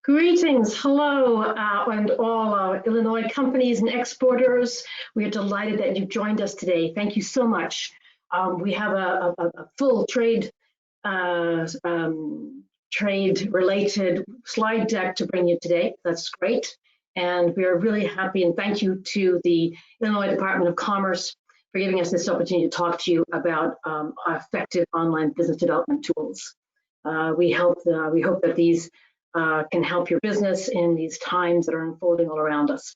Greetings, hello, and all Illinois companies and exporters. We are delighted that you've joined us today. Thank you so much. We have a full trade-related slide deck to bring you today. That's great. And we are really happy, and thank you to the Illinois Department of Commerce for giving us this opportunity to talk to you about effective online business development tools. We hope that these can help your business in these times that are unfolding all around us.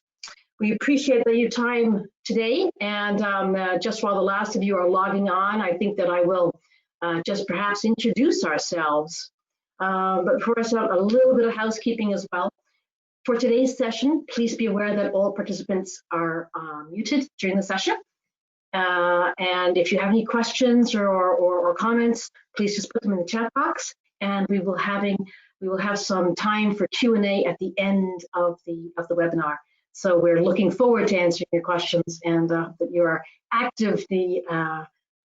We appreciate your time today, and just while the last of you are logging on, I think that I will just perhaps introduce ourselves. But first, a little bit of housekeeping as well. For today's session, please be aware that all participants are muted during the session. And if you have any questions or comments, please just put them in the chat box, and we will have some time for Q&A at the end of the webinar. So we're looking forward to answering your questions, and that you are actively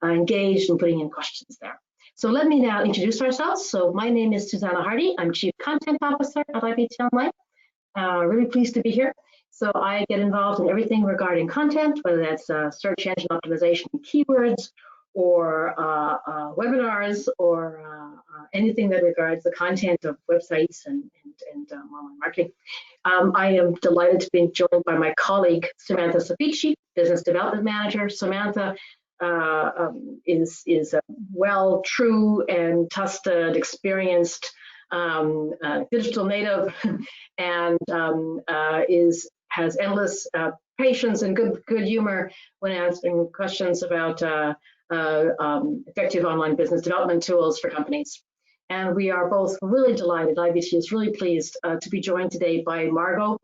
engaged in putting in questions there. So let me now introduce ourselves. So my name is Susanna Hardy. I'm Chief Content Officer at IBT Online. Really pleased to be here. So I get involved in everything regarding content, whether that's search engine optimization and keywords, or webinars, or anything that regards the content of websites and online marketing. I am delighted to be joined by my colleague, Samantha Safici, Business Development Manager. Samantha is a well, true, and tested, experienced digital native, and has endless patience and good humor when answering questions about effective online business development tools for companies. And we are both really delighted. IBT is really pleased to be joined today by Margo.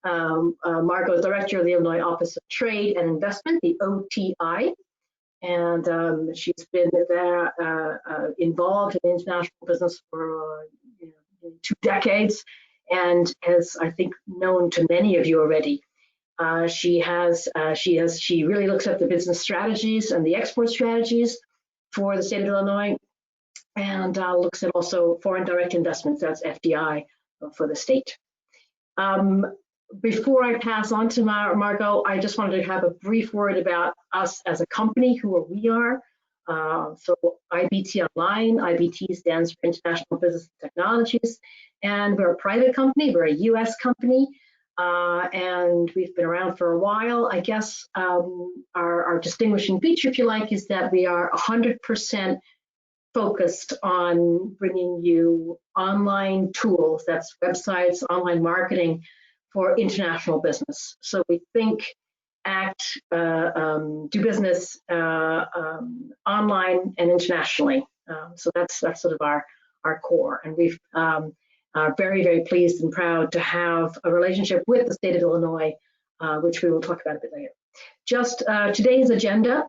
Margo is Director of the Illinois Office of Trade and Investment, the OTI. And she's been there involved in international business for 2 decades, and as I think known to many of you already. She really looks at the business strategies and the export strategies for the state of Illinois, and looks at also foreign direct investments, that's FDI, for the state. Before I pass on to Margo, I just wanted to have a brief word about us as a company, who we are. So IBT Online, IBT stands for International Business Technologies, and we're a private company, we're a US company, and we've been around for a while. I guess our distinguishing feature, if you like, is that we are 100% focused on bringing you online tools, that's websites, online marketing for international business. So we think, act, do business online and internationally. So that's sort of our core, and we've are very, very pleased and proud to have a relationship with the state of Illinois, which we will talk about a bit later. Just today's agenda,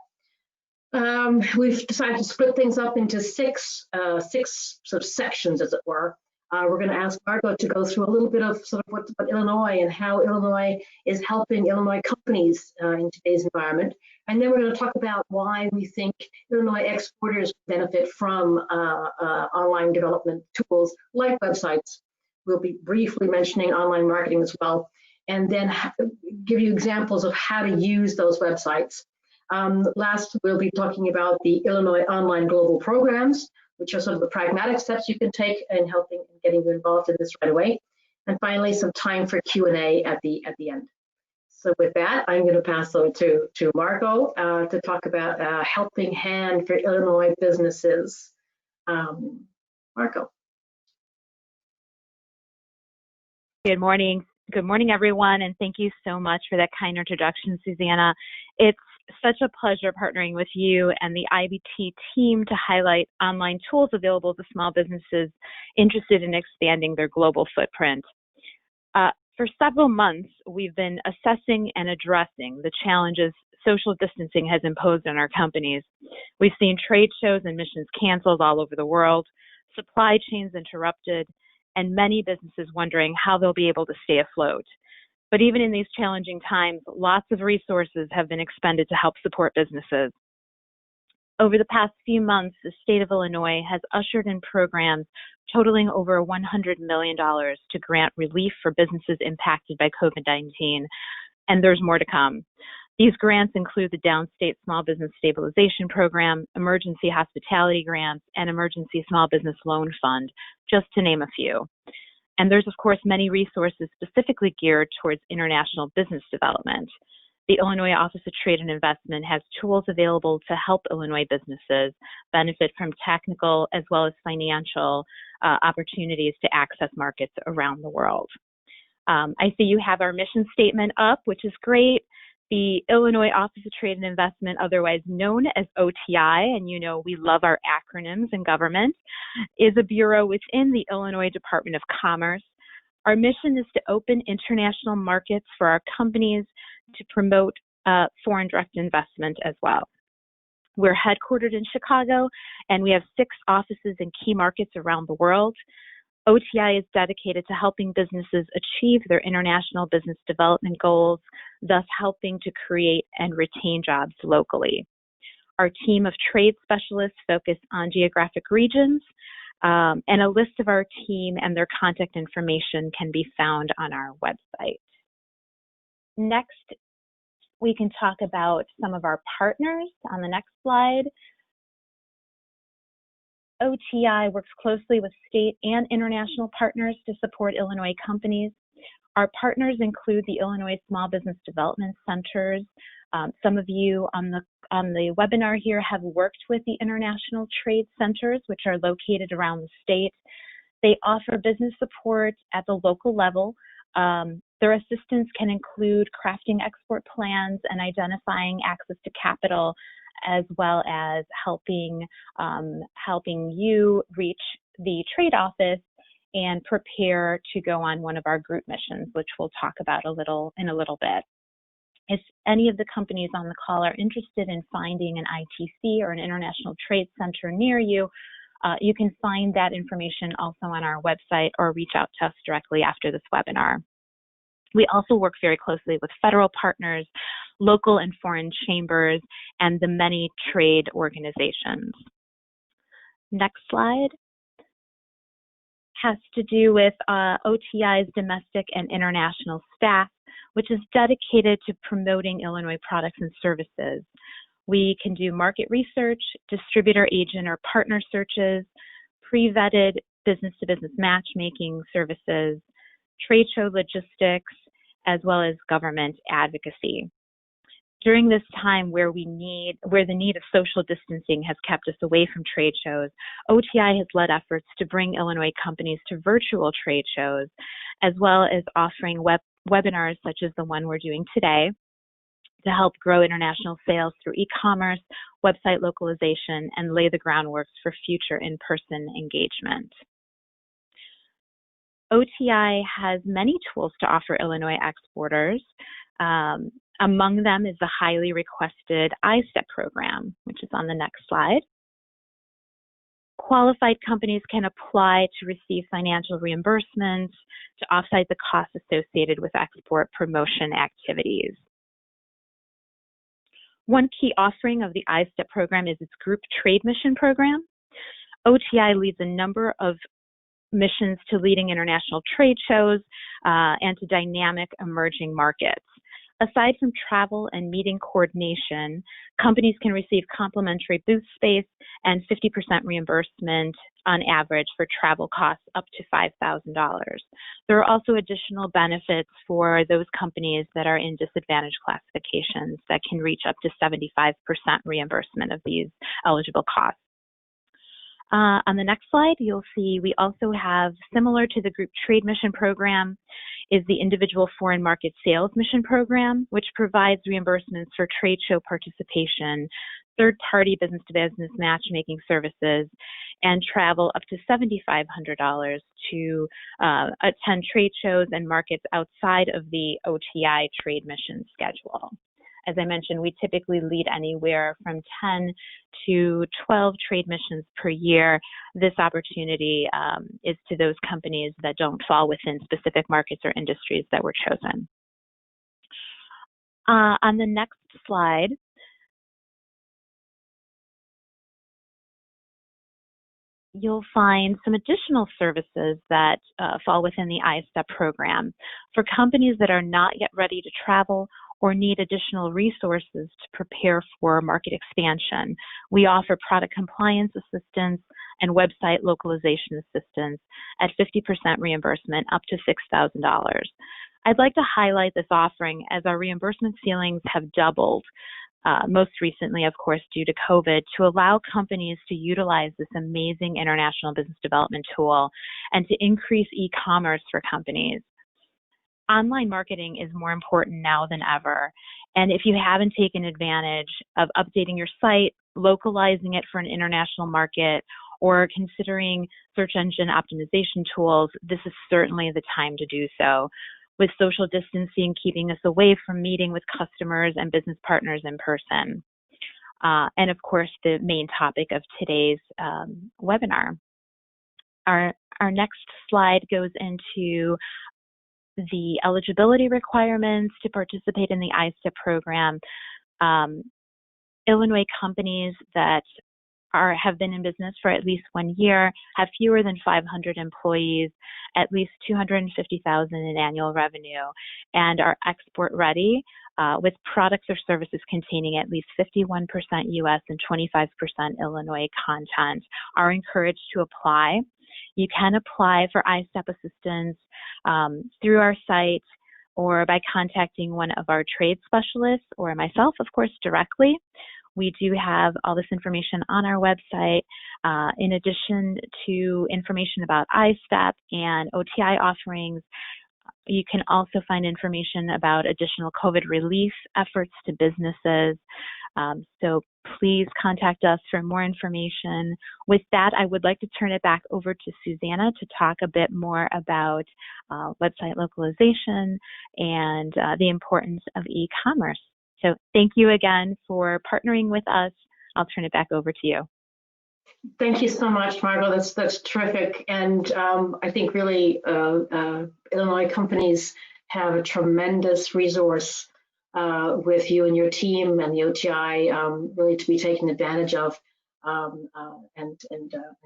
we've decided to split things up into six sort of sections, as it were. We're going to ask Margo to go through a little bit of sort of what Illinois and how Illinois is helping Illinois companies in today's environment. And then we're going to talk about why we think Illinois exporters benefit from online development tools like websites. We'll be briefly mentioning online marketing as well, and then give you examples of how to use those websites. Last, we'll be talking about the Illinois Online Global Programs, which are sort of the pragmatic steps you can take in helping and getting you involved in this right away. And finally, some time for Q&A at the end. So with that, I'm going to pass over to Margo to talk about a helping hand for Illinois businesses. Margo. Good morning. Good morning, everyone, and thank you so much for that kind introduction, Susanna. It's such a pleasure partnering with you and the IBT team to highlight online tools available to small businesses interested in expanding their global footprint. For several months, we've been assessing and addressing the challenges social distancing has imposed on our companies. We've seen trade shows and missions canceled all over the world, supply chains interrupted, and many businesses wondering how they'll be able to stay afloat. But even in these challenging times, lots of resources have been expended to help support businesses. Over the past few months, the state of Illinois has ushered in programs totaling over $100 million to grant relief for businesses impacted by COVID-19, and there's more to come. These grants include the Downstate Small Business Stabilization Program, Emergency Hospitality Grants, and Emergency Small Business Loan Fund, just to name a few. And there's, of course, many resources specifically geared towards international business development. The Illinois Office of Trade and Investment has tools available to help Illinois businesses benefit from technical as well as financial opportunities to access markets around the world. I see you have our mission statement up, which is great. The Illinois Office of Trade and Investment, otherwise known as OTI, and you know we love our acronyms in government, is a bureau within the Illinois Department of Commerce. Our mission is to open international markets for our companies to promote foreign direct investment as well. We're headquartered in Chicago, and we have 6 offices in key markets around the world. OTI is dedicated to helping businesses achieve their international business development goals, thus helping to create and retain jobs locally. Our team of trade specialists focus on geographic regions, and a list of our team and their contact information can be found on our website. Next, we can talk about some of our partners on the next slide. OTI works closely with state and international partners to support Illinois companies. Our partners include the Illinois Small Business Development Centers. Some of you on the webinar here have worked with the International Trade Centers, which are located around the state. They offer business support at the local level. Their assistance can include crafting export plans and identifying access to capital, as well as helping you reach the trade office and prepare to go on one of our group missions, which we'll talk about in a little bit. If any of the companies on the call are interested in finding an ITC or an International Trade Center near you, you can find that information also on our website or reach out to us directly after this webinar. We also work very closely with federal partners, local and foreign chambers, and the many trade organizations. Next slide has to do with OTI's domestic and international staff, which is dedicated to promoting Illinois products and services. We can do market research, distributor, agent, or partner searches, pre-vetted business-to-business matchmaking services, trade show logistics, as well as government advocacy. During this time where the need of social distancing has kept us away from trade shows, OTI has led efforts to bring Illinois companies to virtual trade shows, as well as offering webinars such as the one we're doing today to help grow international sales through e-commerce, website localization, and lay the groundwork for future in-person engagement. OTI has many tools to offer Illinois exporters. Among them is the highly requested iStep program, which is on the next slide. Qualified companies can apply to receive financial reimbursements to offset the costs associated with export promotion activities. One key offering of the iStep program is its group trade mission program. OTI leads a number of missions to leading international trade shows and to dynamic emerging markets. Aside from travel and meeting coordination, companies can receive complimentary booth space and 50% reimbursement on average for travel costs up to $5,000. There are also additional benefits for those companies that are in disadvantaged classifications that can reach up to 75% reimbursement of these eligible costs. On the next slide, you'll see we also have, similar to the group trade mission program, is the individual foreign market sales mission program, which provides reimbursements for trade show participation, third-party business-to-business matchmaking services, and travel up to $7,500 to attend trade shows and markets outside of the OTI trade mission schedule. As I mentioned, we typically lead anywhere from 10 to 12 trade missions per year. This opportunity is to those companies that don't fall within specific markets or industries that were chosen. On the next slide, you'll find some additional services that fall within the iStep program. For companies that are not yet ready to travel or need additional resources to prepare for market expansion, we offer product compliance assistance and website localization assistance at 50% reimbursement up to $6,000. I'd like to highlight this offering as our reimbursement ceilings have doubled, most recently, of course, due to COVID, to allow companies to utilize this amazing international business development tool and to increase e-commerce for companies. Online marketing is more important now than ever. And if you haven't taken advantage of updating your site, localizing it for an international market, or considering search engine optimization tools, this is certainly the time to do so. With social distancing keeping us away from meeting with customers and business partners in person. And of course, the main topic of today's webinar. Our next slide goes into the eligibility requirements to participate in the iStep program. Illinois companies that have been in business for at least 1 year, have fewer than 500 employees, at least $250,000 in annual revenue, and are export ready with products or services containing at least 51% US and 25% Illinois content are encouraged to apply. You can apply for iStep assistance through our site or by contacting one of our trade specialists or myself, of course, directly. We do have all this information on our website, in addition to information about iStep and OTI offerings. You can also find information about additional COVID relief efforts to businesses. So please contact us for more information. With that, I would like to turn it back over to Susanna to talk a bit more about website localization and the importance of e-commerce. So thank you again for partnering with us. I'll turn it back over to you. Thank you so much, Margo. That's terrific. And I think really Illinois companies have a tremendous resource with you and your team and the OTI really to be taken advantage of and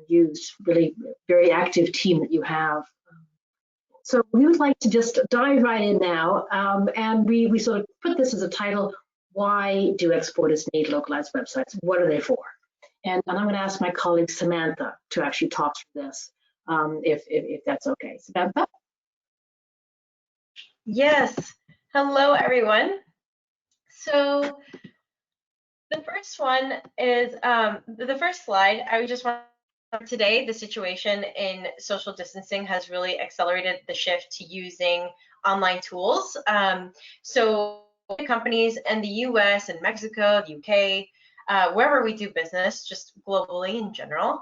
use. Really very active team that you have. So we would like to just dive right in now, and we sort of put this as a title: why do exporters need localized websites? What are they for? And I'm going to ask my colleague Samantha to actually talk through this, if that's okay. Samantha? Yes. Hello, everyone. So the first one is the first slide. I would just want today, the situation in social distancing has really accelerated the shift to using online tools. So companies in the US and Mexico, the UK, wherever we do business, just globally in general,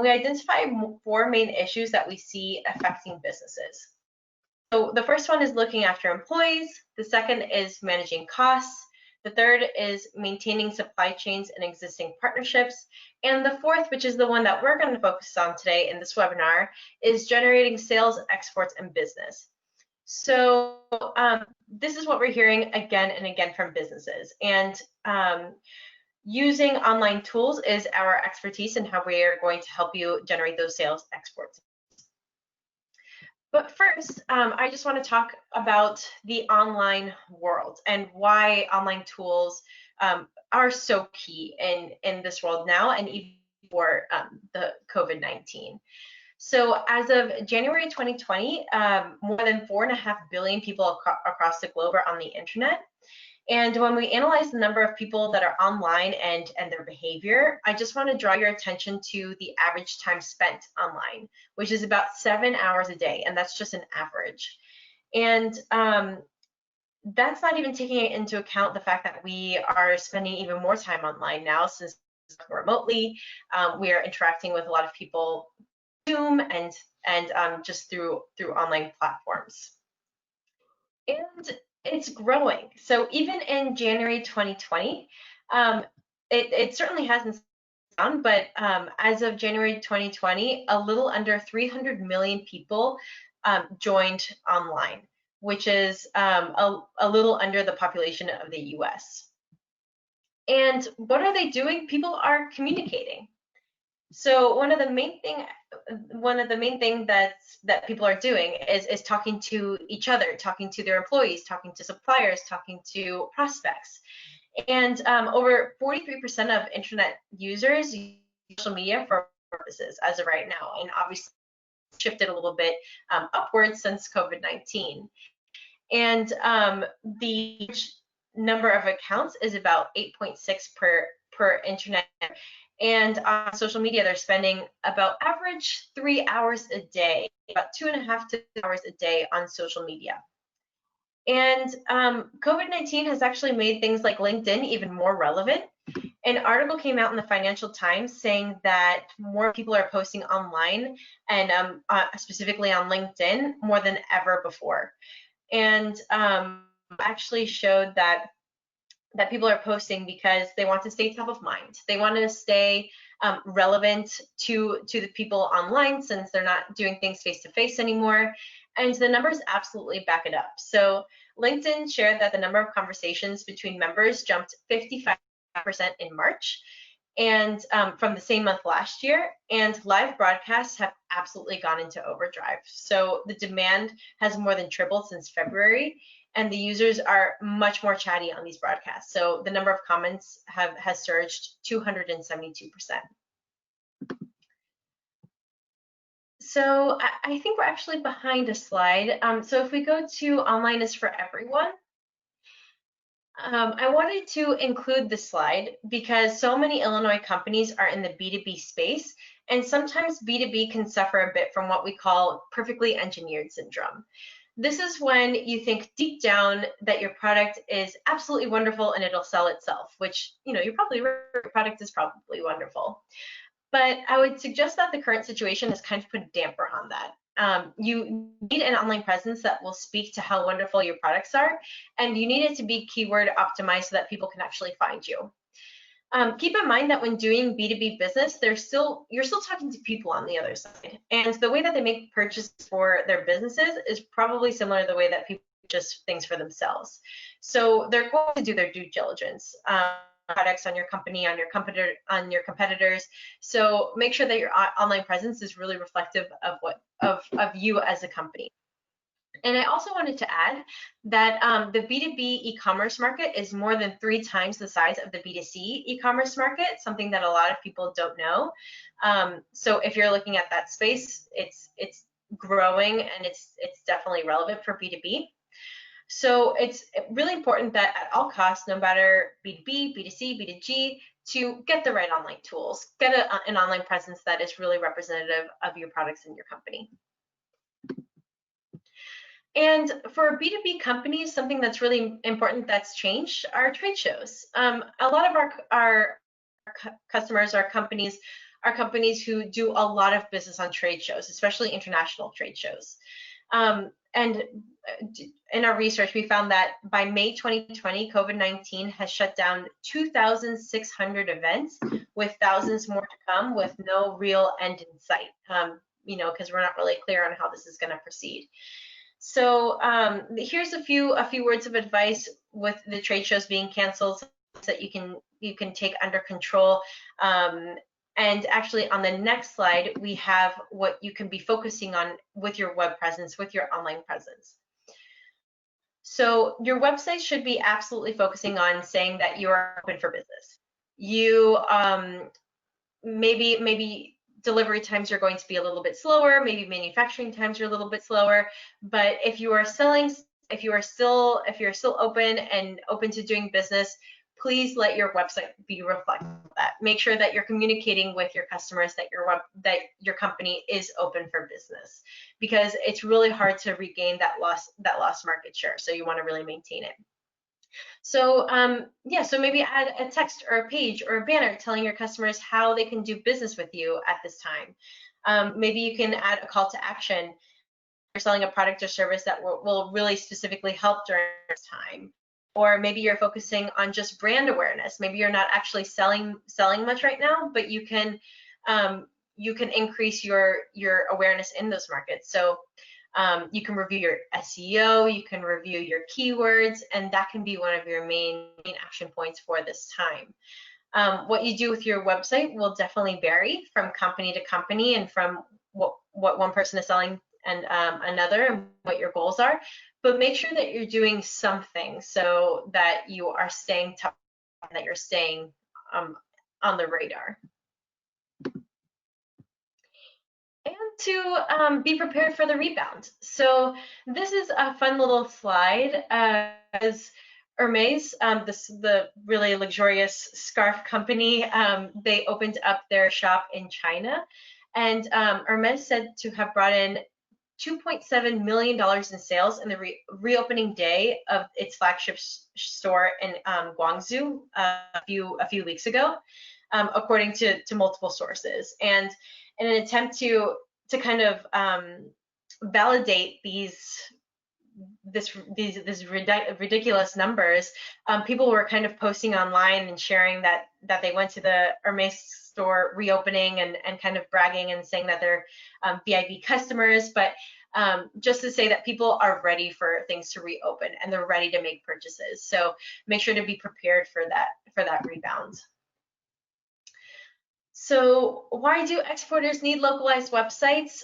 we identify 4 main issues that we see affecting businesses. So the first one is looking after employees. The second is managing costs. The third is maintaining supply chains and existing partnerships. And the fourth, which is the one that we're going to focus on today in this webinar, is generating sales, exports, and business. So this is what we're hearing again and again from businesses. And using online tools is our expertise in how we are going to help you generate those sales, exports. But first, I just want to talk about the online world and why online tools are so key in this world now and even before the COVID-19. So as of January 2020, more than 4.5 billion people across the globe are on the internet. And when we analyze the number of people that are online and their behavior, I just want to draw your attention to the average time spent online, which is about 7 hours a day, and that's just an average. And that's not even taking into account the fact that we are spending even more time online now since remotely. We are interacting with a lot of people Zoom and just through online platforms. And it's growing. So even in January 2020, it certainly hasn't down, but as of January 2020, a little under 300 million people joined online, which is a little under the population of the US. And what are they doing? People are communicating. So one of the main thing that people are doing is talking to each other, talking to their employees, talking to suppliers, talking to prospects. And over 43% of internet users use social media for purposes as of right now, and obviously shifted a little bit upwards since COVID-19. And the number of accounts is about 8.6 per internet. And on social media, they're spending about average 3 hours a day, about 2.5 to 3 hours a day on social media. And COVID-19 has actually made things like LinkedIn even more relevant. An article came out in the Financial Times saying that more people are posting online and specifically on LinkedIn more than ever before. And actually showed that people are posting because they want to stay top of mind. They want to stay relevant to the people online since they're not doing things face to face anymore. And the numbers absolutely back it up. So LinkedIn shared that the number of conversations between members jumped 55% in March, and from the same month last year, and live broadcasts have absolutely gone into overdrive. So the demand has more than tripled since February, and the users are much more chatty on these broadcasts. So the number of comments has surged 272%. So I think we're actually behind a slide. So if we go to online is for everyone, I wanted to include this slide because so many Illinois companies are in the B2B space, and sometimes B2B can suffer a bit from what we call perfectly engineered syndrome. This is when you think deep down that your product is absolutely wonderful and it'll sell itself, which, you know, you're probably right, your product is probably wonderful. But I would suggest that the current situation has kind of put a damper on that. You need an online presence that will speak to how wonderful your products are, and you need it to be keyword optimized so that people can actually find you. Keep in mind that when doing B2B business, you're still talking to people on the other side, and the way that they make purchases for their businesses is probably similar to the way that people purchase things for themselves. So they're going to do their due diligence. Products on your company, on your competitors. So make sure that your online presence is really reflective of you as a company. And I also wanted to add that the B2B e-commerce market is more than 3 times the size of the B2C e-commerce market, something that a lot of people don't know. So if you're looking at that space, it's growing and it's definitely relevant for B2B. So it's really important that at all costs, no matter B2B, B2C, B2G, to get the right online tools, get an online presence that is really representative of your products and your company. And for B2B companies, something that's really important that's changed are trade shows. A lot of our customers are companies who do a lot of business on trade shows, especially international trade shows. And in our research, we found that by May 2020, COVID-19 has shut down 2,600 events, with thousands more to come, with no real end in sight. You know, because we're not really clear on how this is going to proceed. So here's a few words of advice with the trade shows being canceled, so that you can take under control. And actually, on the next slide, we have what you can be focusing on with your web presence, with your online presence. So your website should be absolutely focusing on saying that you are open for business. You maybe delivery times are going to be a little bit slower, maybe manufacturing times are a little bit slower, but if you are selling, if you're still open and open to doing business, please let your website be reflective of that. Make sure that you're communicating with your customers that your company is open for business, because it's really hard to regain that lost market share. So you want to really maintain it. So yeah, so maybe add a text or a page or a banner telling your customers how they can do business with you at this time. Maybe you can add a call to action. You're selling a product or service that will really specifically help during this time. Or maybe you're focusing on just brand awareness. Maybe you're not actually selling much right now, but you can increase your awareness in those markets. So you can review your SEO, you can review your keywords, and that can be one of your main action points for this time. What you do with your website will definitely vary from company to company and from what one person is selling and another, and what your goals are. But make sure that you're doing something so that you are staying top and that you're staying on the radar. And to be prepared for the rebound. So this is a fun little slide. As Hermes, the really luxurious scarf company, they opened up their shop in China, and Hermes said to have brought in $2.7 million in sales in the reopening day of its flagship store in Guangzhou a few weeks ago, according to multiple sources. And in an attempt to kind of validate these ridiculous numbers, people were kind of posting online and sharing that they went to the Hermes store reopening and kind of bragging and saying that they're VIP customers, but just to say that people are ready for things to reopen and they're ready to make purchases. So make sure to be prepared for that rebound. So why do exporters need localized websites?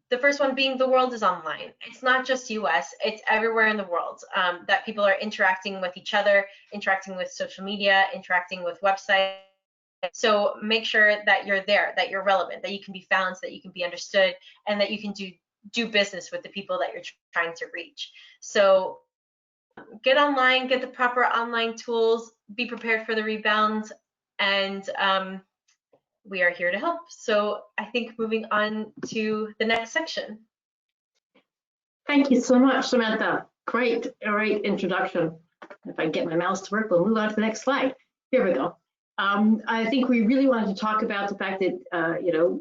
The first one being the world is online. It's not just US, it's everywhere in the world that people are interacting with each other, interacting with social media, interacting with websites. So make sure that you're there, that you're relevant, that you can be found, that you can be understood, and that you can do business with the people that you're trying to reach. So get online, get the proper online tools, be prepared for the rebound, and we are here to help. So I think moving on to the next section. Thank you so much, Samantha. Great introduction. If I can get my mouse to work, we'll move on to the next slide. Here we go. I think we really wanted to talk about the fact that, you know,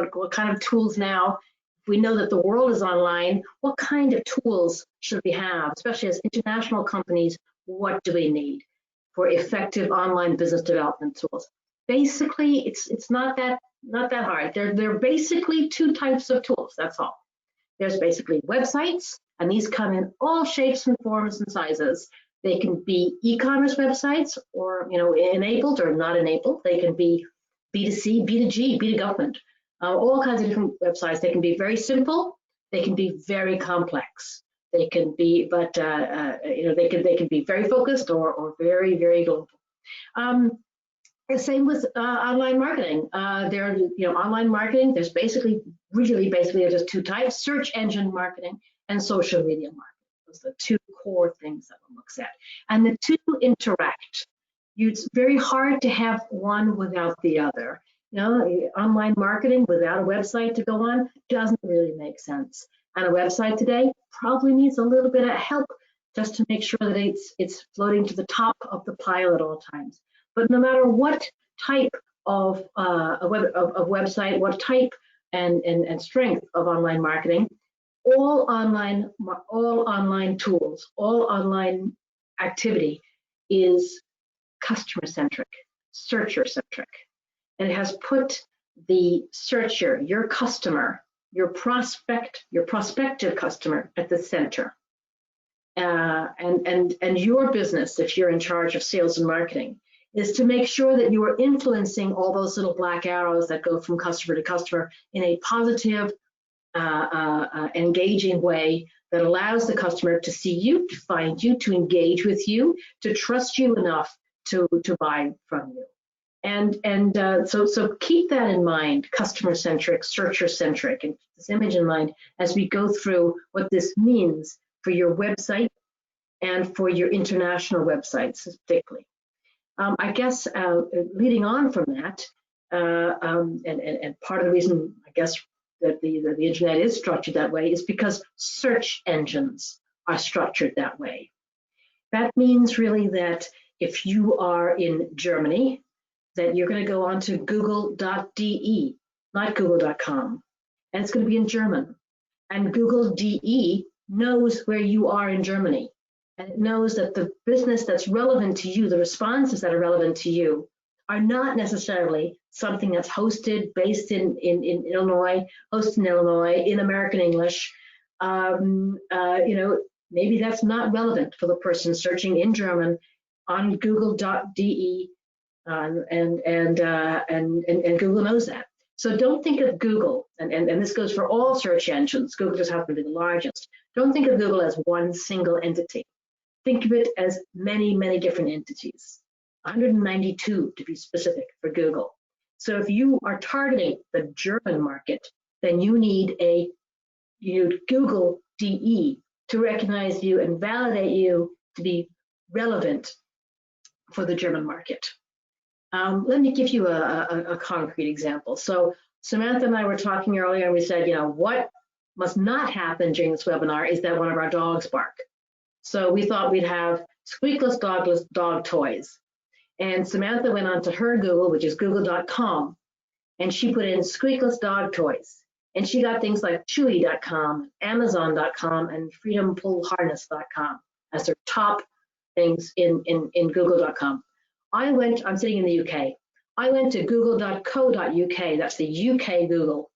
what kind of tools now, if we know that the world is online, what kind of tools should we have, especially as international companies, what do we need for effective online business development tools? Basically, it's not that hard. There are basically two types of tools, that's all. There's basically websites, and these come in all shapes and forms and sizes. They can be e-commerce websites, or, you know, enabled or not enabled. They can be B2C, B2G, B2Government, all kinds of different websites. They can be very simple. They can be very complex. They can be, but you know, they can be very focused or very, very global. The same with online marketing. Online marketing, there's really basically just two types: search engine marketing and social media marketing. Those are the two core things that one looks at. And the two interact. It's very hard to have one without the other. You know, online marketing without a website to go on doesn't really make sense. And a website today probably needs a little bit of help just to make sure that it's floating to the top of the pile at all times. But no matter what type of website, what type and strength of online marketing, all online tools, all online activity is customer-centric, searcher-centric. And it has put the searcher, your customer, your prospective customer at the center. And your business, if you're in charge of sales and marketing, is to make sure that you are influencing all those little black arrows that go from customer to customer in a positive, engaging way that allows the customer to see you, to find you, to engage with you, to trust you enough to buy from you. And so keep that in mind, customer-centric, searcher-centric, and this image in mind as we go through what this means for your website and for your international websites particularly. I guess leading on from that, and part of the reason I guess that the internet is structured that way is because search engines are structured that way. That means really that if you are in Germany, that you're going to go on to google.de, not google.com, and it's going to be in German. And Google.de knows where you are in Germany. And it knows that the business that's relevant to you, the responses that are relevant to you, are not necessarily something that's based in Illinois, hosted in Illinois, in American English. You know, maybe that's not relevant for the person searching in German on google.de and Google knows that. So don't think of Google, and this goes for all search engines. Google just happens to be the largest. Don't think of Google as one single entity. Think of it as many, many different entities. 192 to be specific for Google. So if you are targeting the German market, then you need Google DE to recognize you and validate you to be relevant for the German market. Let me give you a concrete example. So Samantha and I were talking earlier, and we said, what must not happen during this webinar is that one of our dogs bark. So we thought we'd have squeakless, dogless dog toys. And Samantha went on to her Google, which is google.com, and she put in squeakless dog toys. And she got things like chewy.com, amazon.com, and freedompullharness.com as their top things in google.com. I'm sitting in the UK. I went to google.co.uk, that's the UK Google,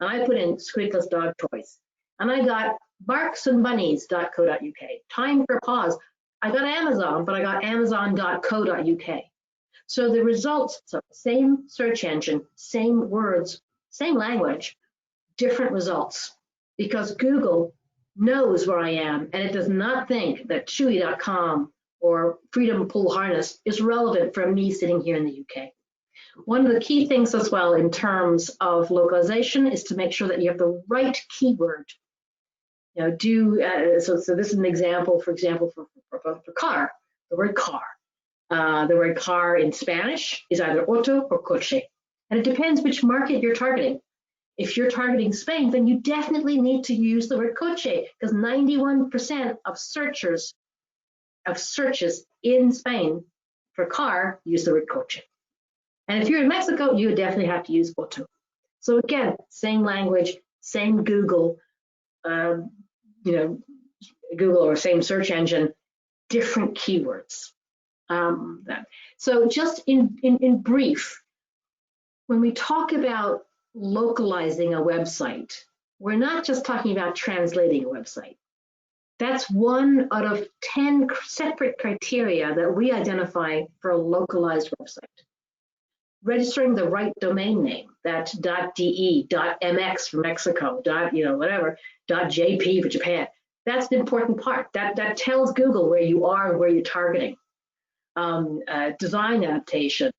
and I put in squeakless dog toys. And I got barksandbunnies.co.uk, time for pause. I got Amazon, but I got amazon.co.uk. So the results, so same search engine, same words, same language, different results, because Google knows where I am, and it does not think that chewy.com or Freedom Pull Harness is relevant for me sitting here in the UK. One of the key things as well in terms of localization is to make sure that you have the right keyword. So this is an example, for example, for car, the word car. The word car in Spanish is either auto or coche. And it depends which market you're targeting. If you're targeting Spain, then you definitely need to use the word coche, because 91% of searches in Spain for car use the word coche. And if you're in Mexico, you would definitely have to use auto. So again, same language, same Google, Google or same search engine, different keywords. So just in brief, when we talk about localizing a website, we're not just talking about translating a website. That's one out of 10 separate criteria that we identify for a localized website. Registering the right domain name, that .de, .mx for Mexico, .jp for Japan. That's the important part. That tells Google where you are and where you're targeting. Design adaptation,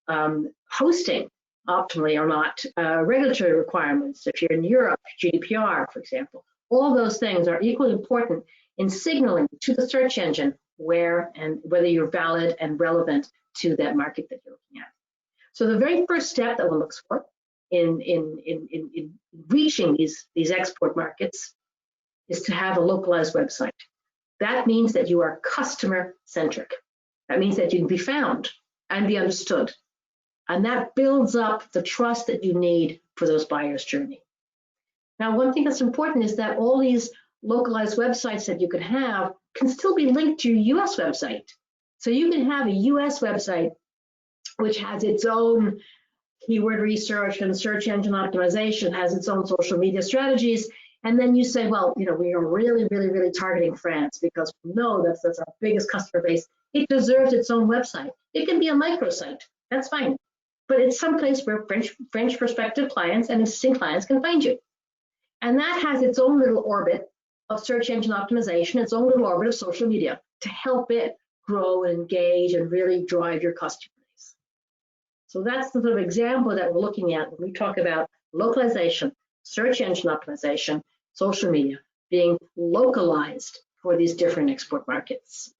hosting, optimally or not, regulatory requirements. If you're in Europe, GDPR, for example, all those things are equally important in signaling to the search engine where and whether you're valid and relevant to that market that you're looking at. So the very first step that one looks for in reaching these export markets is to have a localized website. That means that you are customer centric. That means that you can be found and be understood. And that builds up the trust that you need for those buyers' journey. Now, one thing that's important is that all these localized websites that you can have can still be linked to your US website. So you can have a US website which has its own keyword research and search engine optimization, has its own social media strategies, and then you say, well, we are really, really, really targeting France because we know that's our biggest customer base. It deserves its own website. It can be a microsite, that's fine, but it's someplace where French prospective clients and existing clients can find you. And that has its own little orbit of search engine optimization, its own little orbit of social media to help it grow and engage and really drive your customer base. So that's the sort of example that we're looking at when we talk about localization, search engine optimization, social media being localized for these different export markets.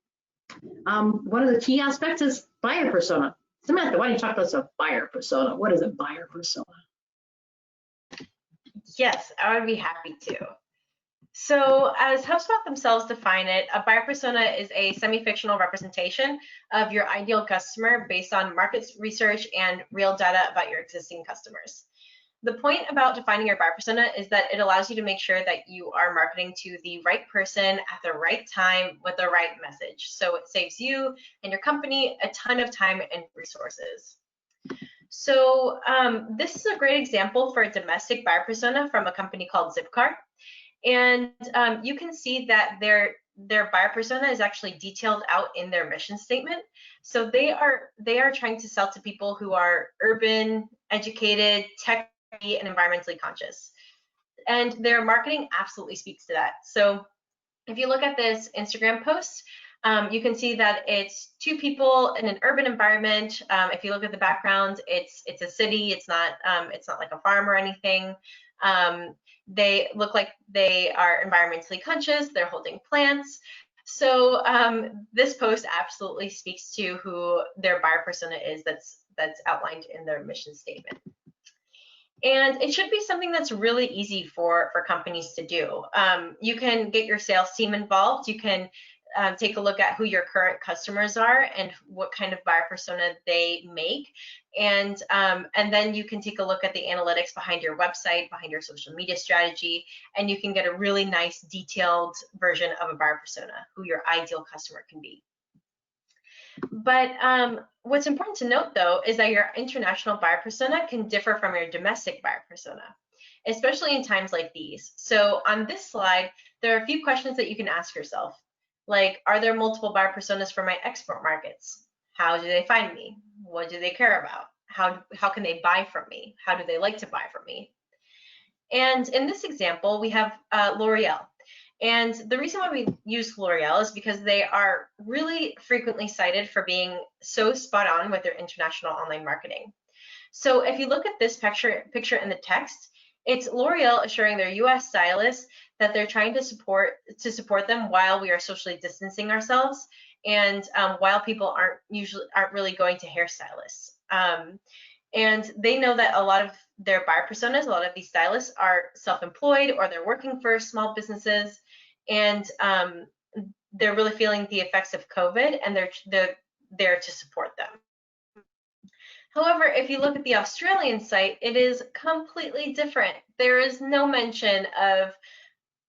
One of the key aspects is buyer persona. Samantha, why don't you talk about some buyer persona? What is a buyer persona? Yes, I would be happy to. So as HubSpot themselves define it, a buyer persona is a semi-fictional representation of your ideal customer based on market research and real data about your existing customers. The point about defining your buyer persona is that it allows you to make sure that you are marketing to the right person at the right time with the right message. So it saves you and your company a ton of time and resources. So this is a great example for a domestic buyer persona from a company called Zipcar. And you can see that their buyer persona is actually detailed out in their mission statement. So they are trying to sell to people who are urban, educated, tech, and environmentally conscious. And their marketing absolutely speaks to that. So if you look at this Instagram post, you can see that it's two people in an urban environment. If you look at the background, it's a city. It's not like a farm or anything. They look like they are environmentally conscious. They're holding plants. So this post absolutely speaks to who their buyer persona is. That's outlined in their mission statement. And it should be something that's really easy for companies to do. You can get your sales team involved. You can take a look at who your current customers are and what kind of buyer persona they make. And then you can take a look at the analytics behind your website, behind your social media strategy, and you can get a really nice detailed version of a buyer persona, who your ideal customer can be. But what's important to note, though, is that your international buyer persona can differ from your domestic buyer persona, especially in times like these. So on this slide, there are a few questions that you can ask yourself, like, are there multiple buyer personas for my export markets? How do they find me? What do they care about? How can they buy from me? How do they like to buy from me? And in this example, we have L'Oreal. And the reason why we use L'Oreal is because they are really frequently cited for being so spot on with their international online marketing. So if you look at this picture in the text, it's L'Oreal assuring their US stylists that they're trying to support them while we are socially distancing ourselves, and while people aren't really going to hairstylists. And they know that a lot of their buyer personas, a lot of these stylists are self-employed or they're working for small businesses, and they're really feeling the effects of COVID, and they're there to support them. However, if you look at the Australian site, it is completely different. There is no mention of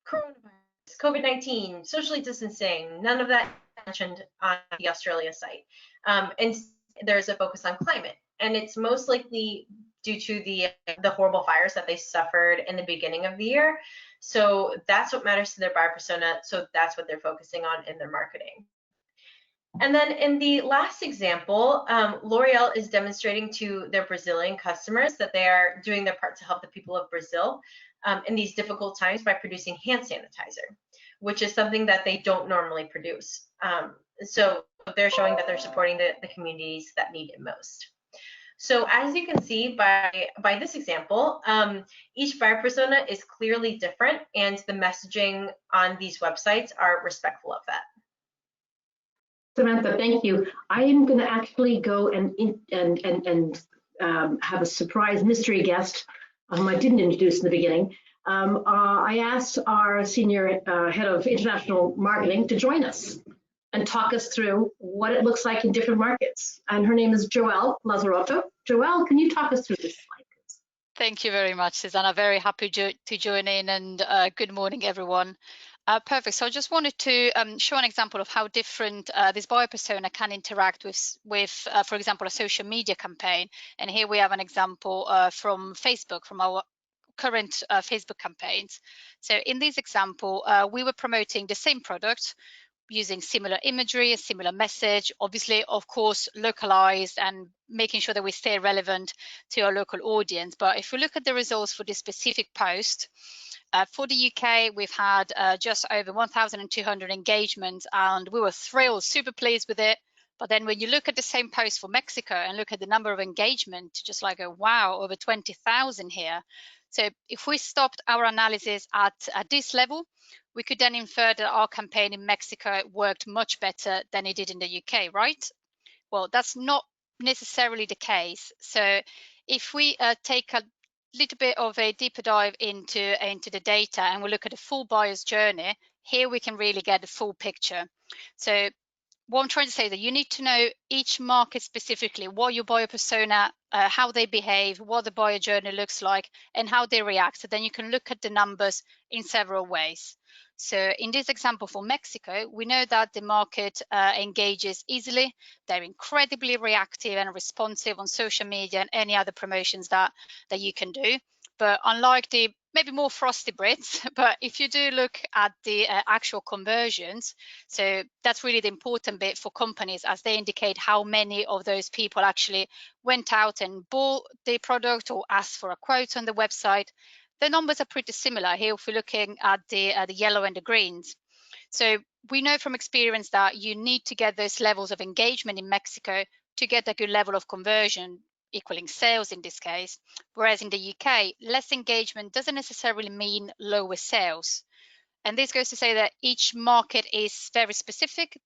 coronavirus, COVID-19, socially distancing, none of that mentioned on the Australia site. And there's a focus on climate, and it's most likely due to the horrible fires that they suffered in the beginning of the year. So that's what matters to their buyer persona. So that's what they're focusing on in their marketing. And then in the last example, L'Oreal is demonstrating to their Brazilian customers that they are doing their part to help the people of Brazil in these difficult times by producing hand sanitizer, which is something that they don't normally produce. So they're showing that they're supporting the communities that need it most. So as you can see by this example, each buyer persona is clearly different, and the messaging on these websites are respectful of that. Samantha, thank you. I am going to actually go and have a surprise mystery guest whom I didn't introduce in the beginning. I asked our senior head of international marketing to join us and talk us through what it looks like in different markets. And her name is Joelle Lazarotto. Joelle, can you talk us through this slide, please? Thank you very much, Susanna. Very happy to join in, and good morning, everyone. Perfect. So I just wanted to show an example of how different this buyer persona can interact with for example, a social media campaign. And here we have an example from Facebook, from our current Facebook campaigns. So in this example, we were promoting the same product using similar imagery, a similar message, obviously, of course, localized and making sure that we stay relevant to our local audience. But if we look at the results for this specific post, for the UK, we've had just over 1,200 engagements, and we were thrilled, super pleased with it. But then when you look at the same post for Mexico and look at the number of engagement, just like, oh, wow, over 20,000 here. So if we stopped our analysis at this level, we could then infer that our campaign in Mexico worked much better than it did in the UK, right? Well, that's not necessarily the case. So if we take a little bit of a deeper dive into the data and we look at the full buyer's journey, here we can really get the full picture. So what I'm trying to say is that you need to know each market specifically, what your buyer persona, how they behave, what the buyer journey looks like, and how they react. So then you can look at the numbers in several ways. So in this example for Mexico, we know that the market engages easily. They're incredibly reactive and responsive on social media and any other promotions that you can do. But unlike the maybe more frosty Brits, but if you do look at the actual conversions, so that's really the important bit for companies, as they indicate how many of those people actually went out and bought the product or asked for a quote on the website. The numbers are pretty similar here if we're looking at the yellow and the greens. So we know from experience that you need to get those levels of engagement in Mexico to get a good level of conversion, equaling sales in this case. Whereas in the UK, less engagement doesn't necessarily mean lower sales. And this goes to say that each market is very specific.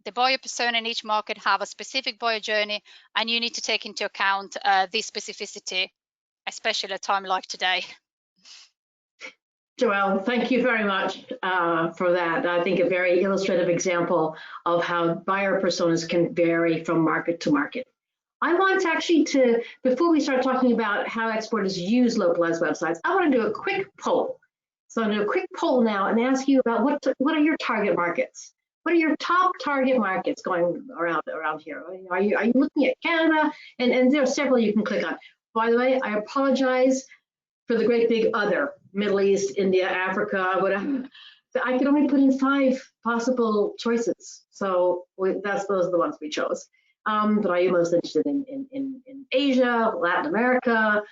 The buyer persona in each market have a specific buyer journey, and you need to take into account this specificity, especially at a time like today. Joelle, thank you very much for that. I think a very illustrative example of how buyer personas can vary from market to market. I want actually to, before we start talking about how exporters use localized websites, I want to do a quick poll. So I'm going to do a quick poll now and ask you about what are your target markets? What are your top target markets going around here? Are you looking at Canada? And there are several you can click on. By the way, I apologize for the great big other, Middle East, India, Africa, whatever. I could only put in 5 possible choices. So those are the ones we chose. But are you most interested in Asia, Latin America,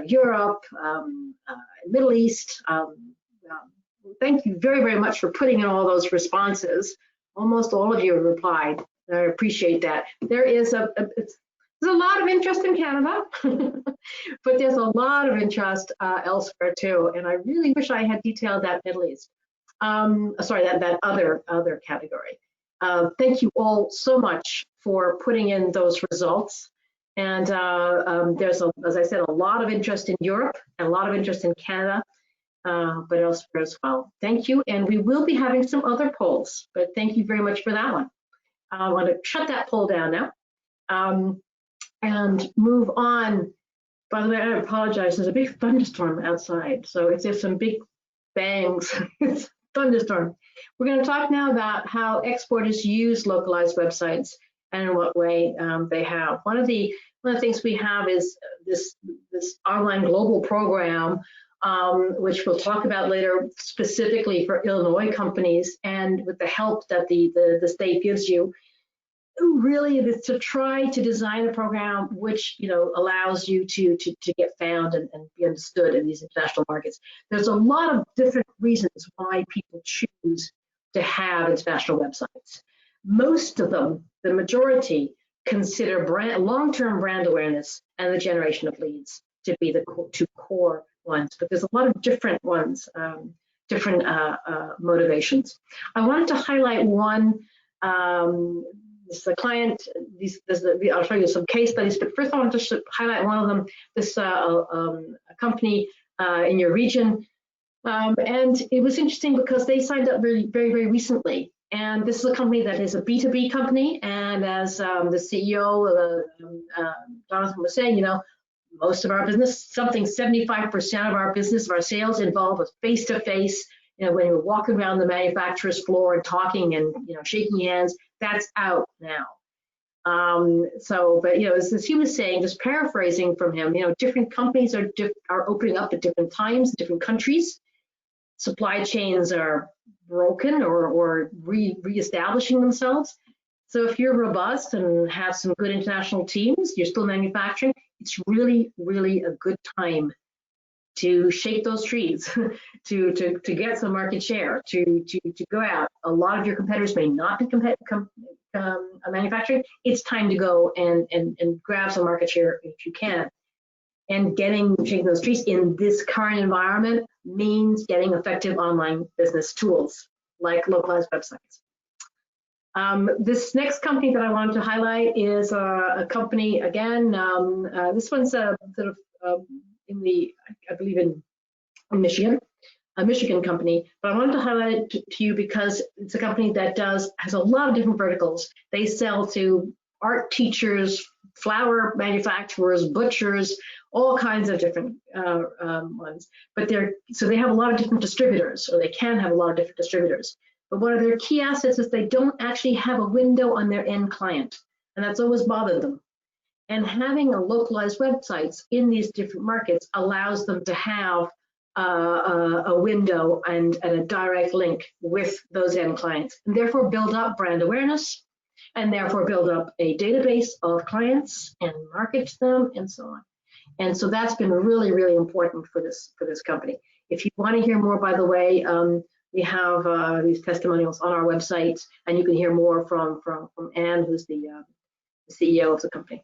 Europe, Middle East? Thank you very, very much for putting in all those responses. Almost all of you have replied. I appreciate that. There's a lot of interest in Canada, but there's a lot of interest elsewhere too. And I really wish I had detailed that Middle East. Sorry, that other category. Thank you all so much for putting in those results. And there's, as I said, a lot of interest in Europe and a lot of interest in Canada, but elsewhere as well. Thank you. And we will be having some other polls, but thank you very much for that one. I want to shut that poll down now and move on. By the way, I apologize. There's a big thunderstorm outside. So if there's some big bangs, it's a thunderstorm. We're going to talk now about how exporters use localized websites and in what way they have. One of the things we have is this online global program, which we'll talk about later, specifically for Illinois companies, and with the help that the state gives you. Really, is to try to design a program which allows you to get found and be understood in these international markets. There's a lot of different reasons why people choose to have international websites. Most of them, the majority, consider long-term brand awareness and the generation of leads to be the two core ones, but there's a lot of different ones, different motivations. I wanted to highlight one. This is a client. I'll show you some case studies, but first I want to just highlight one of them. This a company in your region, and it was interesting because they signed up very, very, very recently. And this is a company that is a B2B company, and as the CEO, Jonathan was saying, most of our business, something 75% of our business, of our sales involve with face-to-face. When you're walking around the manufacturer's floor and talking and shaking hands, that's out now. But as he was saying, just paraphrasing from him, different companies are opening up at different times, different countries. Supply chains are broken or reestablishing themselves. So if you're robust and have some good international teams, you're still manufacturing, it's really, really a good time to shake those trees, to get some market share, to go out. A lot of your competitors may not be manufacturing. It's time to go and grab some market share if you can. And shaking those trees in this current environment means getting effective online business tools like localized websites. This next company that I wanted to highlight is a company, again, this one's sort of I believe in Michigan, a Michigan company, but I wanted to highlight it to you because it's a company that has a lot of different verticals. They sell to art teachers, flower manufacturers, butchers, all kinds of different ones. But they have a lot of different distributors, or they can have a lot of different distributors. But one of their key assets is they don't actually have a window on their end client, and that's always bothered them. And having a localized websites in these different markets allows them to have a window and a direct link with those end clients, and therefore build up brand awareness, and therefore build up a database of clients and market them, and so on. And so that's been really, really important for this company. If you want to hear more, by the way, we have these testimonials on our website, and you can hear more from Anne, who's the CEO of the company.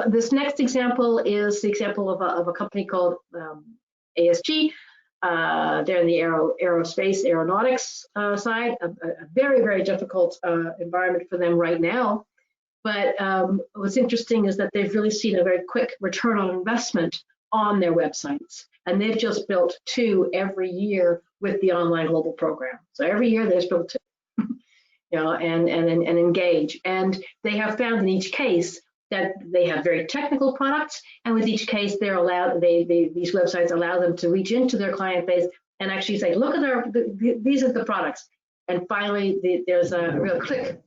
This next example is the example of a company called ASG. They're in the aerospace, aeronautics side, a very, very difficult environment for them right now. But what's interesting is that they've really seen a very quick return on investment on their websites. And they've just built 2 every year with the Online Global Program. So every year they've built 2, you know, and engage. And they have found in each case that they have very technical products, and with each case they're allowed, these websites allow them to reach into their client base and actually say, look at these are the products. And finally, there's a real click.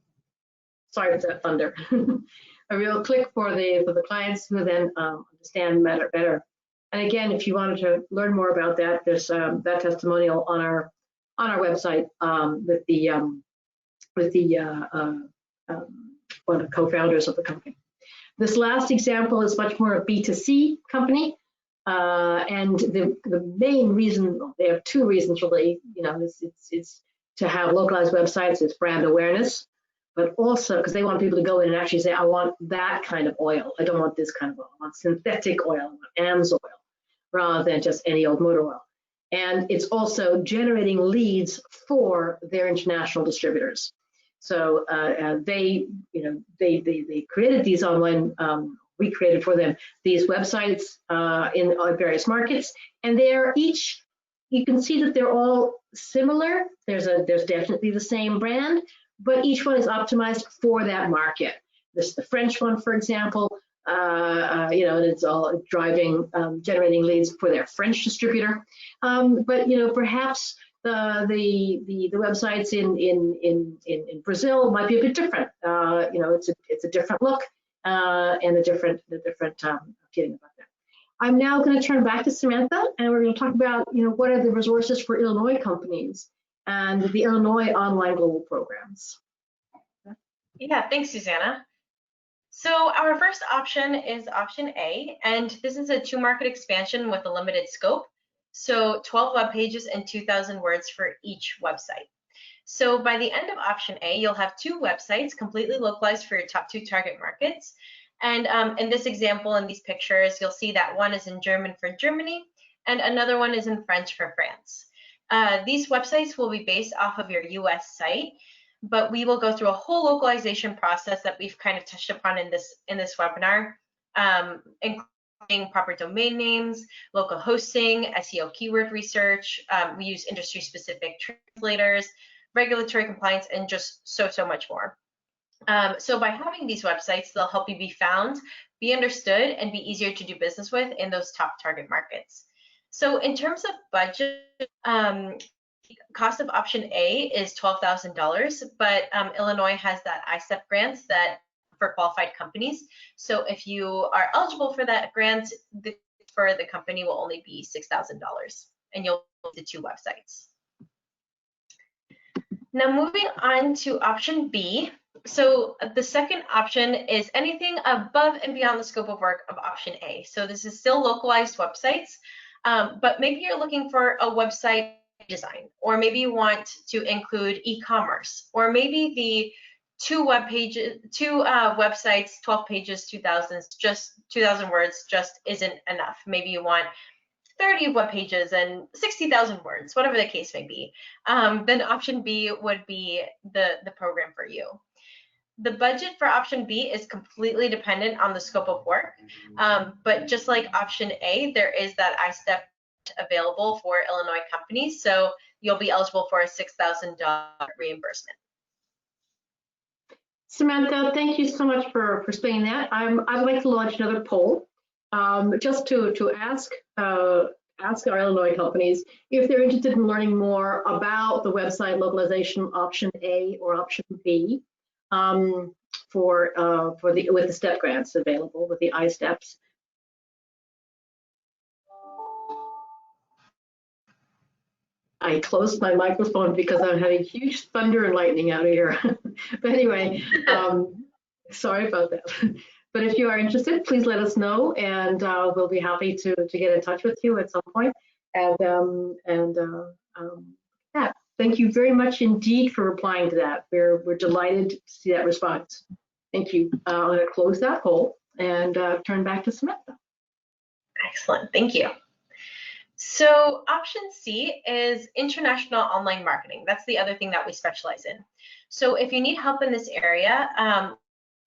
Sorry for that thunder. A real click for the clients who then understand better. And again, if you wanted to learn more about that, there's that testimonial on our website with one of the co-founders of the company. This last example is much more a B2C company, and the main reason, they have 2 reasons really. You know, it's to have localized websites. It's brand awareness, but also because they want people to go in and actually say, I want that kind of oil. I don't want this kind of oil. I want synthetic oil. I want AMS oil, rather than just any old motor oil. And it's also generating leads for their international distributors. So they created these online. We created for them these websites in various markets, and they're each. You can see that they're all similar. There's definitely the same brand, but each one is optimized for that market. This is the French one, for example. You know, and it's all driving, generating leads for their French distributor. But you know, perhaps the websites in Brazil might be a bit different. You know, it's a different look and a different feeling about that. I'm now going to turn back to Samantha, and we're going to talk about, you know, what are the resources for Illinois companies and the Illinois Online Global Programs. Yeah, thanks, Susanna. So our first option is option A, and this is a 2-market expansion with a limited scope. So 12 web pages and 2,000 words for each website. So by the end of option A, you'll have 2 websites completely localized for your top 2 target markets. And in this example, in these pictures, you'll see that one is in German for Germany, and another one is in French for France. These websites will be based off of your US site, but we will go through a whole localization process that we've kind of touched upon in this webinar, including proper domain names, local hosting, SEO keyword research. We use industry-specific translators, regulatory compliance, and just so much more. So by having these websites, they'll help you be found, be understood, and be easier to do business with in those top target markets. So in terms of budget, cost of option A is $12,000, but Illinois has that ISEP grant that for qualified companies. So if you are eligible for that grant, for the company will only be $6,000, and you'll have the 2 websites. Now moving on to option B. So the second option is anything above and beyond the scope of work of option A. So this is still localized websites, but maybe you're looking for a website design, or maybe you want to include e-commerce, or maybe the 2 websites, 12 pages, 2,000 words just isn't enough. Maybe you want 30 web pages and 60,000 words, whatever the case may be. Then option B would be the program for you. The budget for option B is completely dependent on the scope of work, but just like option A, there is that ISEP available for Illinois companies, so you'll be eligible for a $6,000 reimbursement. Samantha, thank you so much for explaining that. I'd like to launch another poll, just to ask our Illinois companies if they're interested in learning more about the website localization option A or option B. with the STEP grants available with the iSteps. I closed my microphone because I'm having huge thunder and lightning out of here. But anyway, sorry about that. But if you are interested, please let us know, and we'll be happy to get in touch with you at some point. Yeah, thank you very much indeed for replying to that. We're delighted to see that response. Thank you. I'm going to close that poll and turn back to Samantha. Excellent, thank you. So option C is international online marketing. That's the other thing that we specialize in. So if you need help in this area,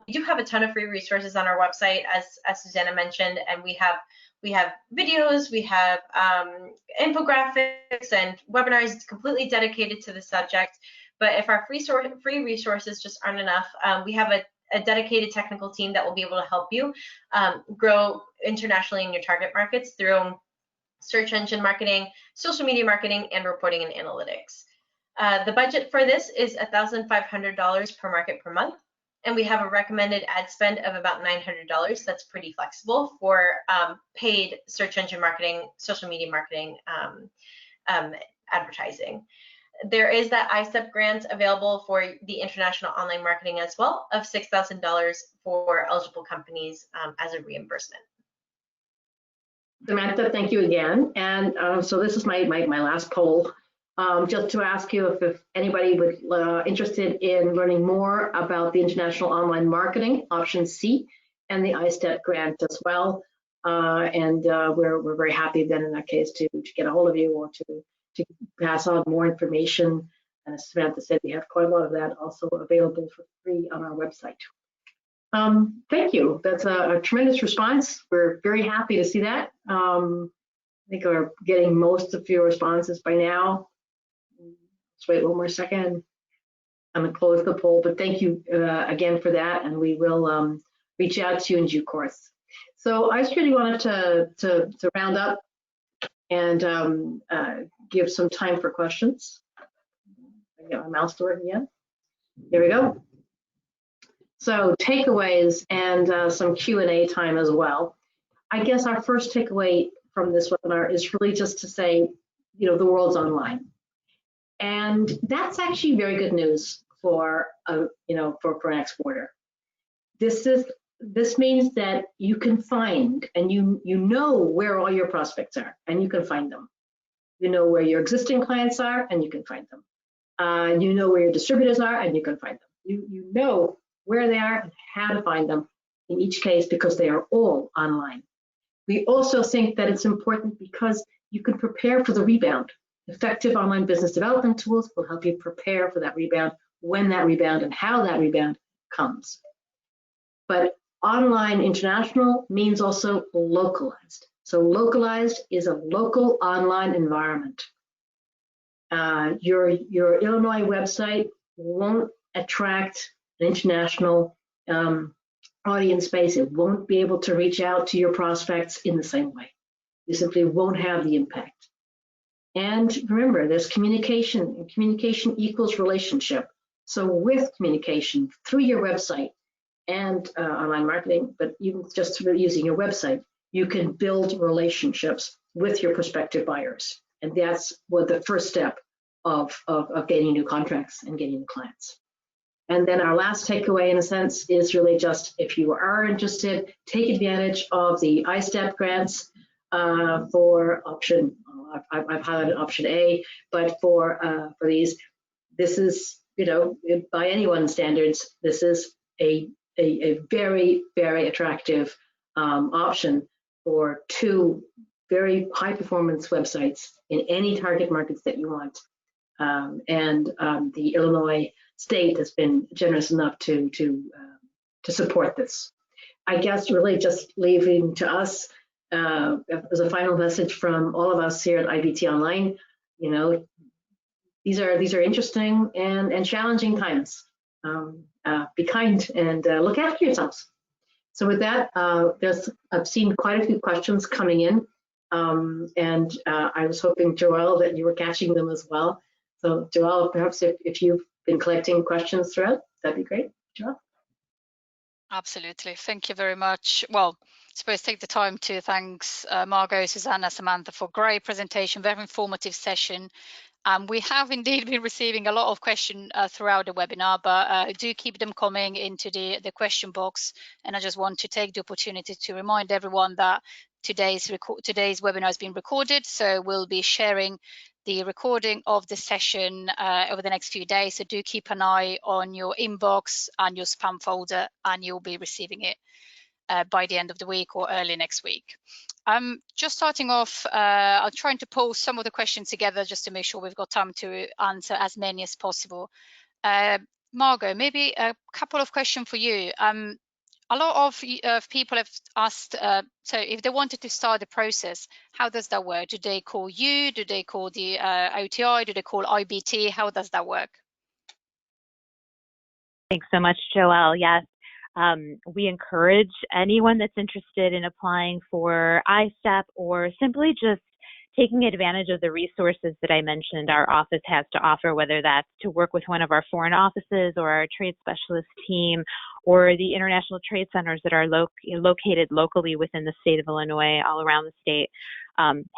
we do have a ton of free resources on our website, as Susanna mentioned, and we have videos, we have infographics and webinars completely dedicated to the subject. But if our free resources just aren't enough, we have a dedicated technical team that will be able to help you grow internationally in your target markets through search engine marketing, social media marketing, and reporting and analytics. The budget for this is $1,500 per market per month, and we have a recommended ad spend of about $900. That's pretty flexible for paid search engine marketing, social media marketing, advertising. There is that iStep grant available for the international online marketing as well of $6,000 for eligible companies as a reimbursement. Samantha, thank you again. And so this is my last poll, just to ask you if anybody would interested in learning more about the international online marketing, option C, and the iStep grant as well. We're very happy then in that case to get a hold of you or to pass on more information. And as Samantha said, we have quite a lot of that also available for free on our website. Thank you. That's a tremendous response. We're very happy to see that. I think we're getting most of your responses by now. Let's wait one more second. I'm going to close the poll, but thank you again for that, and we will reach out to you in due course. So I just really wanted to round up and give some time for questions. I get my mouse to work again. There we go. So takeaways and some Q&A time as well. I guess our first takeaway from this webinar is really just to say, the world's online. And that's actually very good news for an exporter. This means that you can find and you know where all your prospects are and you can find them. You know where your existing clients are and you can find them. You know where your distributors are and you can find them. You know where they are and how to find them in each case because they are all online. We also think that it's important because you can prepare for the rebound. Effective online business development tools will help you prepare for that rebound, when that rebound and how that rebound comes. But online international means also localized. So localized is a local online environment. Your Illinois website won't attract an international audience base. It won't be able to reach out to your prospects in the same way. You simply won't have the impact. And remember, there's communication, and communication equals relationship. So with communication through your website and online marketing, but even just through using your website, you can build relationships with your prospective buyers. And that's what the first step of getting new contracts and getting new clients. And then our last takeaway, in a sense, is really just if you are interested, take advantage of the iStep grants for option. I've highlighted option A, but for these, this is, by anyone's standards, this is a very, very attractive option for two very high performance websites in any target markets that you want. The Illinois state has been generous enough to support this. I guess really just leaving to us as a final message from all of us here at IBT Online, these are interesting and challenging times. Be kind and look after yourselves. So with that, I've seen quite a few questions coming in, and I was hoping, Joelle, that you were catching them as well. So Joelle, perhaps if you've been collecting questions throughout, that'd be great. Sure. Absolutely. Thank you very much. Well, I suppose take the time to thanks Margo, Susanna, Samantha for great presentation, very informative session. We have indeed been receiving a lot of questions throughout the webinar, but do keep them coming into the question box. And I just want to take the opportunity to remind everyone that today's webinar has been recorded, so we'll be sharing the recording of the session over the next few days. So do keep an eye on your inbox and your spam folder, and you'll be receiving it by the end of the week or early next week. Just starting off, I'm trying to pull some of the questions together just to make sure we've got time to answer as many as possible. Margo, maybe a couple of questions for you. A lot of people have asked, so if they wanted to start the process, how does that work? Do they call you? Do they call the OTI? Do they call IBT? How does that work? Thanks so much, Joelle. Yes, we encourage anyone that's interested in applying for iStep or simply just taking advantage of the resources that I mentioned our office has to offer, whether that's to work with one of our foreign offices or our trade specialist team or the international trade centers that are located locally within the state of Illinois, all around the state.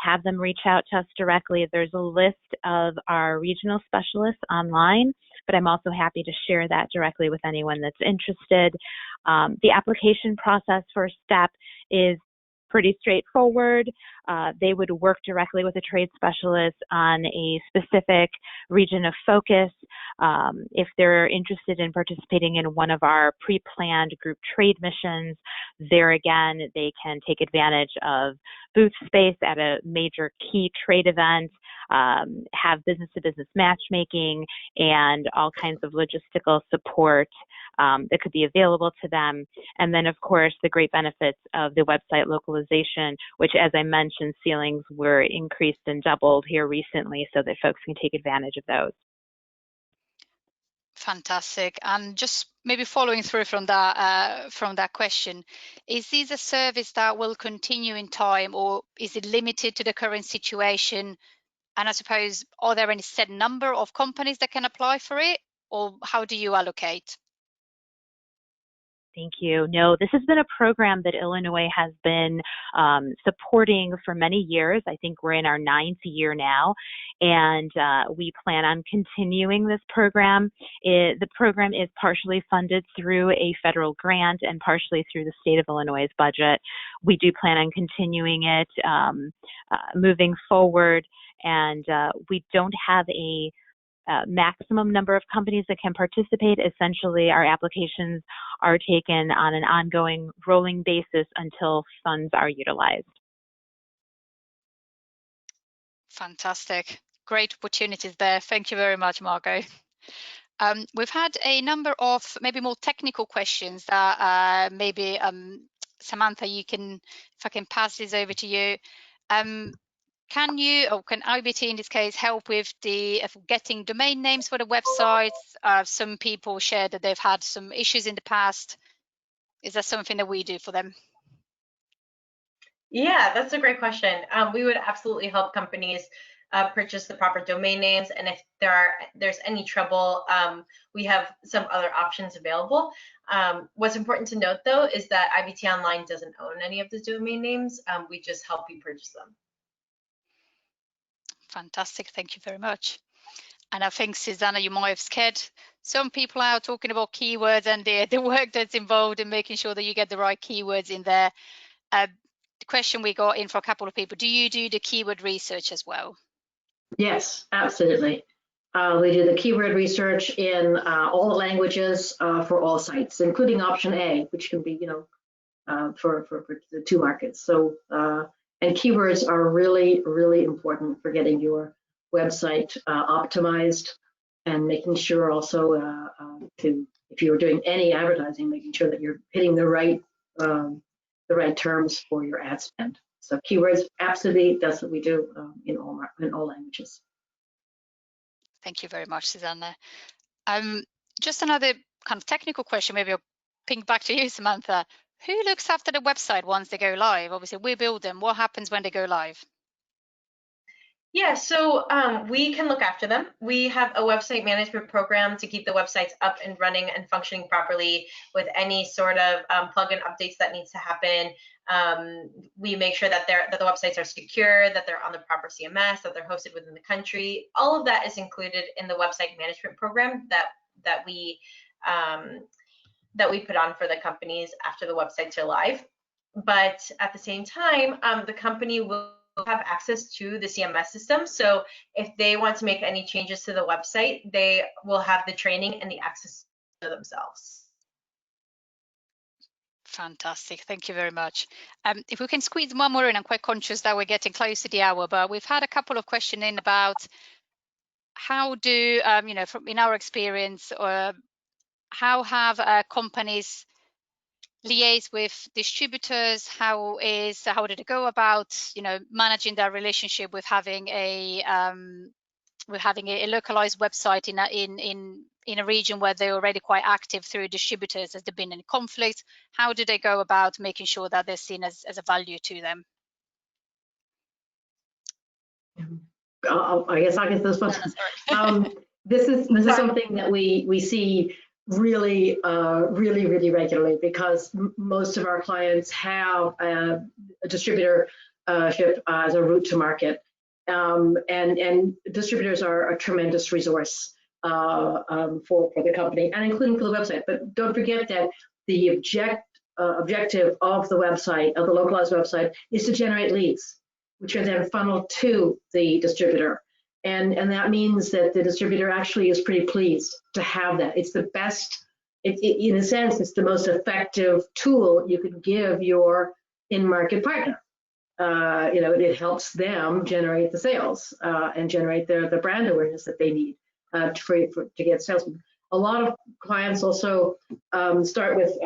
Have them reach out to us directly. There's a list of our regional specialists online, but I'm also happy to share that directly with anyone that's interested. The application process for STEP is pretty straightforward. They would work directly with a trade specialist on a specific region of focus. If they're interested in participating in one of our pre-planned group trade missions, there again, they can take advantage of booth space at a major key trade event, have business-to-business matchmaking, and all kinds of logistical support that could be available to them. And then, of course, the great benefits of the website localization, which, as I mentioned, ceilings were increased and doubled here recently so that folks can take advantage of those. Fantastic. And just maybe following through from that question, is this a service that will continue in time, or is it limited to the current situation? And I suppose, are there any set number of companies that can apply for it, or how do you allocate? Thank you. No, this has been a program that Illinois has been supporting for many years. I think we're in our 9th year now, and we plan on continuing this program. The program is partially funded through a federal grant and partially through the state of Illinois' budget. We do plan on continuing it moving forward, and we don't have a maximum number of companies that can participate. Essentially, our applications are taken on an ongoing rolling basis until funds are utilized. Fantastic. Great opportunities there. Thank you very much, Margo. We've had a number of maybe more technical questions that maybe Samantha, if I can pass this over to you. Can you, or can IBT in this case, help with getting domain names for the websites? Some people share that they've had some issues in the past. Is that something that we do for them? Yeah, that's a great question. We would absolutely help companies purchase the proper domain names, and if there's any trouble, we have some other options available. What's important to note, though, is that IBT Online doesn't own any of the domain names. We just help you purchase them. Fantastic, thank you very much. And I think, Susanna, you might have scared some people out talking about keywords and the work that's involved in making sure that you get the right keywords in there. The question we got in for a couple of people, do you do the keyword research as well? Yes, absolutely. We do the keyword research in all the languages for all sites, including option A, which can be, for the 2 markets. So, and keywords are really, really important for getting your website optimized, and making sure also if you're doing any advertising, making sure that you're hitting the right terms for your ad spend. So keywords, absolutely, that's what we do in all languages. Thank you very much, Susanna. Just another kind of technical question, maybe I'll ping back to you, Samantha. Who looks after the website once they go live? Obviously, we build them. What happens when they go live? Yeah, so we can look after them. We have a website management program to keep the websites up and running and functioning properly with any sort of plugin updates that needs to happen. We make sure that the websites are secure, that they're on the proper CMS, that they're hosted within the country. All of that is included in the website management program that we put on for the companies after the websites are live. But at the same time, the company will have access to the CMS system. So if they want to make any changes to the website, they will have the training and the access to themselves. Fantastic. Thank you very much. If we can squeeze one more in, I'm quite conscious that we're getting close to the hour, but we've had a couple of questions in about how do, you know, from in our experience, how have companies liaise with distributors? How did it go about, you know, managing that relationship with having a localized website in a region where they're already quite active through distributors? Has there been any conflict? How do they go about making sure that they're seen as a value to them? I guess I can this one. This is something that we see really regularly, because most of our clients have a distributorship as a route to market, and distributors are a tremendous resource for the company, and including for the website. But don't forget that the objective of the website, of the localized website, is to generate leads, which are then funneled to the distributor. And that means that the distributor actually is pretty pleased to have that. It's the best, in a sense, it's the most effective tool you could give your in-market partner. You know, it helps them generate the sales and generate the brand awareness that they need to get sales. A lot of clients also start with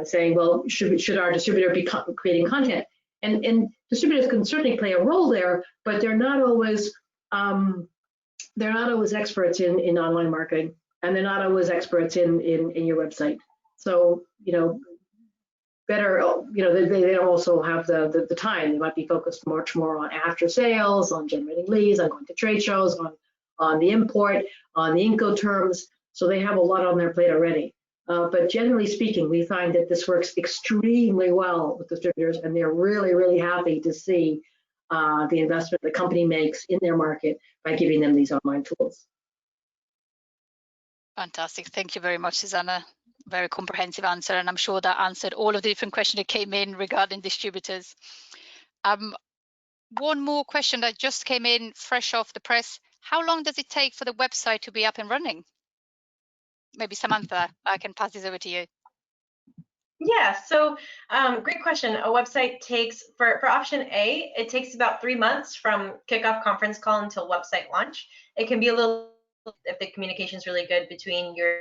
saying, well, should our distributor be creating content? And distributors can certainly play a role there, but they're not always experts in online marketing, and they're not always experts in your website. So, you know, better, you know, they don't also have the time. They might be focused much more on after sales, on generating leads, on going to trade shows, on the import, on the Incoterms. So they have a lot on their plate already. But generally speaking, we find that this works extremely well with distributors, and they're really happy to see the investment the company makes in their market by giving them these online tools. Fantastic. Thank you very much, Susanna. Very comprehensive answer, and I'm sure that answered all of the different questions that came in regarding distributors. One more question that just came in fresh off the press. How long does it take for the website to be up and running? Maybe Samantha, I can pass this over to you. Yeah, so great question. A website takes, for option A, it takes about 3 months from kickoff conference call until website launch. It can be a little if the communication is really good between your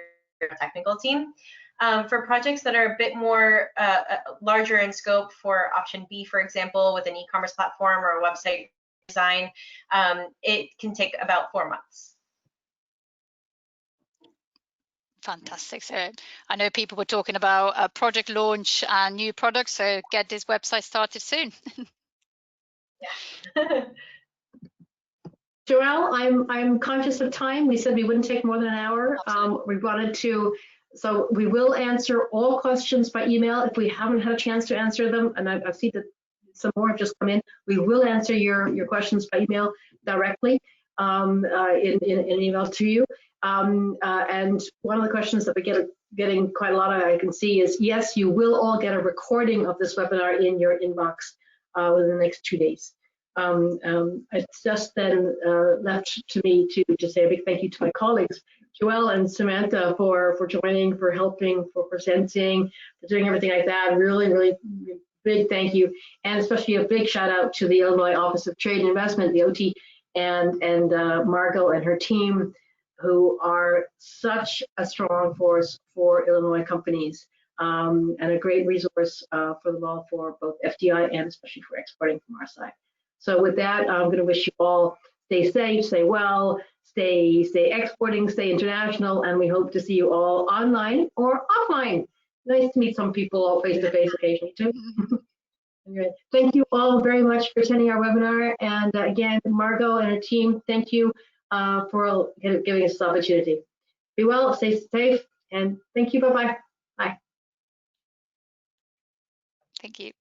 technical team. For projects that are a bit more larger in scope, for option B, for example, with an e-commerce platform or a website design, it can take about 4 months. Fantastic. So I know people were talking about a project launch and new products, so get this website started soon. Yeah. Joelle, I'm conscious of time. We said we wouldn't take more than an hour. We wanted to, so we will answer all questions by email if we haven't had a chance to answer them, and I've seen that some more have just come in. We will answer your questions by email directly in an email to you. And one of the questions that we're getting quite a lot of, I can see, is yes, you will all get a recording of this webinar in your inbox within the next 2 days. It's just then left to me to say a big thank you to my colleagues, Joelle and Samantha, for joining, for helping, for presenting, for doing everything like that. Really big thank you, and especially a big shout out to the Illinois Office of Trade and Investment, the OT, and Margo and her team, who are such a strong force for Illinois companies, and a great resource for them all, for both FDI and especially for exporting from our side. So with that, I'm going to wish you all stay safe, stay well, stay exporting, stay international, and we hope to see you all online or offline. Nice to meet some people all face-to-face occasionally too. Thank you all very much for attending our webinar. And again, Margo and her team, thank you for giving us this opportunity. Be well, stay safe, and thank you. Bye-bye. Bye. Thank you.